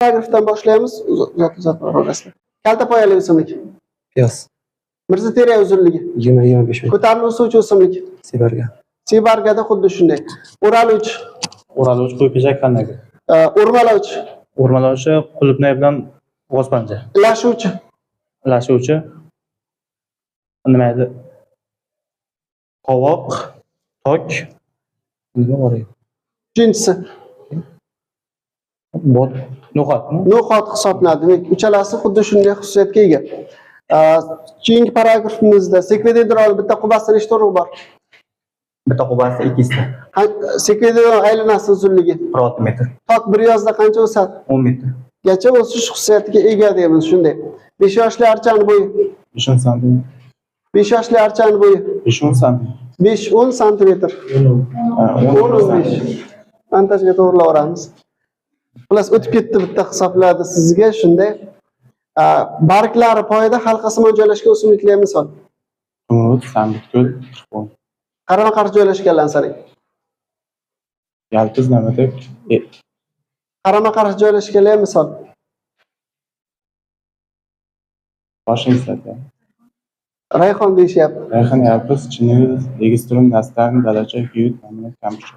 Paragrafdan boshlaymiz. Uzat orasida. Kalta poyali o'simlik. Piyoz. Mirzateriya uzunligi. 20-25 metr. Ko'tarilib o'suvchi o'simlik. Sibarga. Sibargada xuddi shunday. O'raluvchi. O'raluvchi quyi-peshak qanday? O'rmalovchi. O'rmalovchi qulupnay bilan g'oz panja. Lashuvchi. Lashuvchi nima edi? Qovoq, tok, nima bor edi? Uchinchisi. Bot, no'xatmi? No'xat hisoblanadi. Demak, uchalasi xuddi shunday xususiyatga ega. Keyingi paragrafimizda sekvedral bitta qubasi nechta urug' bor? Bitta qubasi 2 ta. Sekvedral aylanasi uzunligi 1 metr. tok bir yozda qancha o'sadi? 10 metr. Gacha o'sish xususiyatiga ega deymiz shunday. 5 yoshli archani bo'yi. 5 santim. 5 yoshli archani bo'yi. 5 santim. 5-10 santimetr. 10-15. Montajga to'g'rilab olamiz. Xullas o'tib ketdi bitta hisobladi sizga shunday. Barglari poyida halqasimon joylashgan o'simliklar misol. Tumrut, sambitkul, qirqon. Qarama-qarshi joylashganlarni sanang. Yalpiz namadak? Qarama-qarshi joylashganlar misol. Boshini islatgan. Rayhon deyishyapti. Rayhon, yalpiz, chinniviz, registrum, dastan, dalacha, kuyut, namunat, kampish.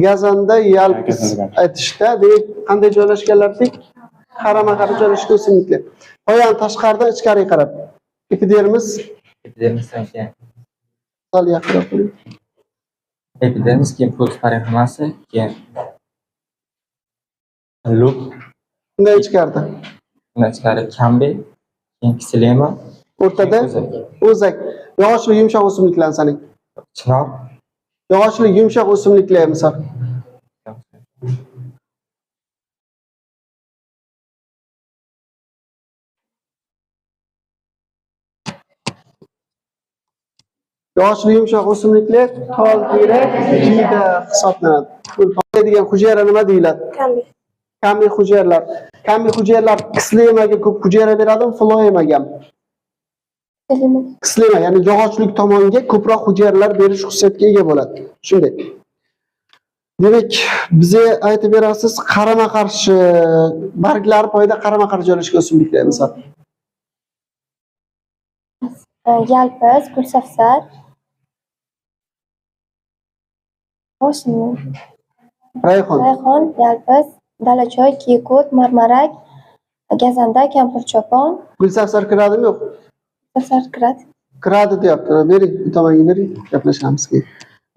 Gazanda yalpiz aytishda, demak, qanday joylashganlar dedik? Qarama-qarshi joylashgan o'simliklar. Poyani tashqaridan ichkariga qarab. Epidermis Epidermisdan keyin sol yaqinroq qo'ying. epidermis, keyin puls parenximasi, keyin lub, Bunday ichkarida. undan ichkari kambi, keyin ksilema, O'rtada o'zak. Yog'ochli yumshoq o'simliklarni sanang. chinor, Yog'ochli yumshoq o'simliklar misol. Yog'ochli yumshoq o'simliklar tol, terak, jiyda hisoblanadi. Bu degan hujayra nima deyiladi? Kambi hujayralar. Kambi hujayralar kislemaga ko'p hujayra beradimi, floemaga? Kislema, ya'ni yog'ochlik tomonga ko'proq hujayralar berish xususiyatiga ega bo'ladi. Shunday. Demak, bizga aytib berasiz, qarama-qarshi barglari poyida qarama-qarshi joylashgan o'simliklar misol. Yalpiz, gulsafsar, Rayhon. yalpiz, dalachoy, kiyikut, marmarak, gazanda, kampirchopon, Gulsafsar kiradimi yo'q? gulsafsar kiradi. Kiradi deyapti. Bering, bu tomonga bering, gaplashamiz keyin.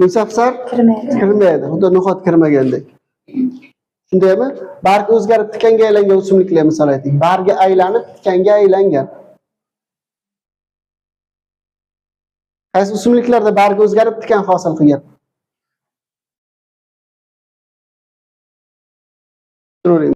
Gulsafsar kirmaydi. Xuddi no'xat kirmagandek. Shundaymi? Barg o'zgarib tikanga aylangan o'simliklar misol ayting. Bargi aylanib tikanga aylangan. Qaysi o'simliklarda bargi o'zgarib tikan hosil qilgan? Turing.